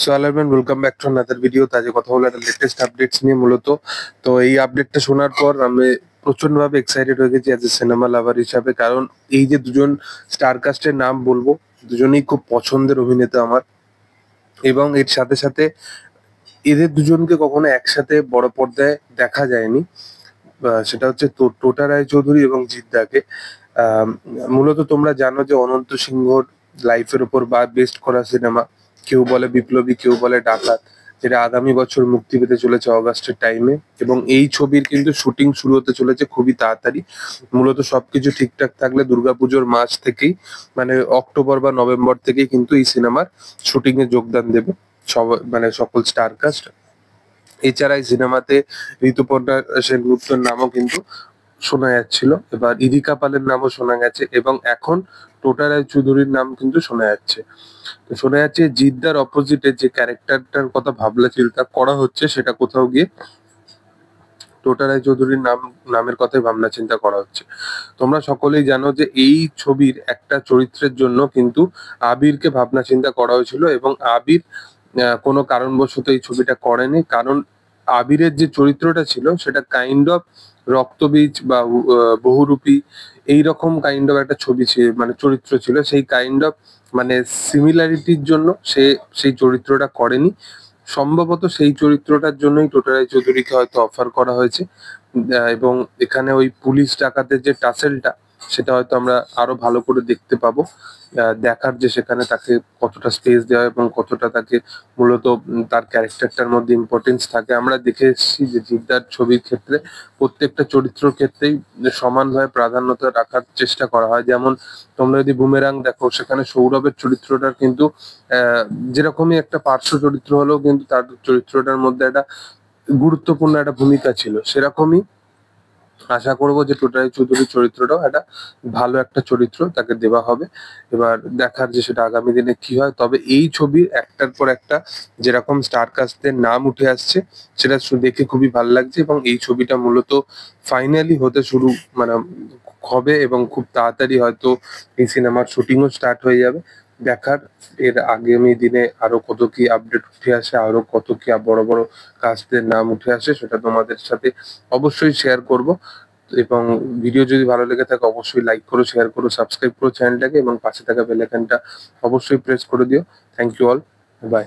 So hello everyone, welcome back to another video. তো আজকে কথা হলো একটা লেটেস্ট আপডেটস নিয়ে মূলত। তো এই আপডেটটা শোনার পর আমি প্রচন্ডভাবে এক্সাইটেড হয়ে গেছি অ্যাজ এ সিনেমা লাভার হিসাবে, কারণ এই যে দুজন স্টার কাস্টের নাম বলবো, দুজনেই খুব পছন্দের অভিনেতা আমার। এবং এর সাথে সাথে এদের দুজনকে কখনো একসাথে বড় পর্দায় দেখা যায়নি। সেটা হচ্ছে টোটা রায়চৌধুরী এবং জিদ্দাকে। আহ, মূলত তোমরা জানো যে অনন্ত সিংহর লাইফের উপর বা বেস্ট করা সিনেমা, কেউ বলে বিপ্লবী, কেউ বলে ডাকাত, যেটা আগামী বছর মুক্তি পেতে চলেছে অগাস্টের টাইমে। এবং এই ছবির কিন্তু শুটিং শুরু হতে চলেছে খুবই তাড়াতাড়ি। মূলত সবকিছু ঠিকঠাক থাকলে দুর্গাপুজোর মাঝ থেকেই, মানে অক্টোবর বা নভেম্বর থেকেই কিন্তু এই সিনেমার শুটিং এ যোগদান দেবে সব, মানে সকল স্টার কাস্ট। এছাড়া এই সিনেমাতে ঋতুপর্ণা সেনগুপ্তর নামও কিন্তু শোনা যাচ্ছিল, এবার ইদিকা পালের নামও শোনা গেছে, এবং এখন টোটা রায়চৌধুরীর নাম কিন্তু শোনা যাচ্ছে। তো শোনা যাচ্ছে জিদ্দার অপোজিটে যে ক্যারেক্টারটার কথা ভাবনা চিন্তা করা হচ্ছে, সেটা কোথাও গিয়ে টোটা রায়চৌধুরীর নামের কথাই ভাবনা চিন্তা করা হচ্ছে। তোমরা সকলেই জানো যে এই ছবির একটা চরিত্রের জন্য কিন্তু আবিরকে ভাবনা চিন্তা করা হয়েছিল, এবং আবির কোনো কারণবশত এই ছবিটা করেনি। কারণ আবিরের যে চরিত্রটা ছিল সেটা কাইন্ড অফ রক্তবীজ বা বহুরূপী, এইরকম কাইন্ড অফ একটা ছবি ছিল, মানে চরিত্র ছিল। সেই কাইন্ড অফ মানে সিমিলারিটির জন্য সে সেই চরিত্রটা করেনি। সম্ভবত সেই চরিত্রটার জন্যই টোটা রায়চৌধুরীকে হয়তো অফার করা হয়েছে। এবং এখানে ওই পুলিশ ডাকাতের যে টাসেলটা, সেটা হয়তো আমরা আরো ভালো করে দেখতে পাবো। দেখার যে সেখানে তাকে কতটা স্পেস দেওয়া এবং কতটা তাকে মূলত তার ক্যারেক্টারটার মধ্যে ইম্পর্টেন্স থাকে। আমরা দেখে এসেছি যে জিদ্দার ছবির ক্ষেত্রে প্রত্যেকটা চরিত্রের ক্ষেত্রেই সমানভাবে প্রাধান্যতা রাখার চেষ্টা করা হয়। যেমন তোমরা যদি বুমেরাং দেখো, সেখানে সৌরভের চরিত্রটার কিন্তু আহ যেরকমই একটা পার্শ্ব চরিত্র হলেও কিন্তু তার চরিত্রটার মধ্যে একটা গুরুত্বপূর্ণ একটা ভূমিকা ছিল। সেরকমই আশা করবো যে টোটাই চৌধুরীর চরিত্রটাও একটা ভালো একটা চরিত্র তাকে দেওয়া হবে। এবার দেখার যে সেটা আগামী দিনে কি হয়। তবে এই ছবির একটার পর একটা যেরকম স্টার কাস্টদের নাম উঠে আসছে, সেটা দেখে খুবই ভালো লাগছে। এবং এই ছবিটা মূলত ফাইনালি হতে শুরু, মানে হবে, এবং খুব তাড়াতাড়ি হয়তো এই সিনেমার শুটিংও স্টার্ট হয়ে যাবে। দেখার এর আগামী দিনে আরো কত কি আপডেট উঠে আসে, আরো কত কি বড় বড় কাস্টদের নাম উঠে আসে, সেটা তোমাদের সাথে অবশ্যই শেয়ার করব। এবং ভিডিও যদি ভালো লেগে থাকে অবশ্যই লাইক করো, শেয়ার করো, সাবস্ক্রাইব করো চ্যানেলটাকে, এবং পাশে থাকা বেল আইকনটা অবশ্যই প্রেস করে দিও। Thank you all, by.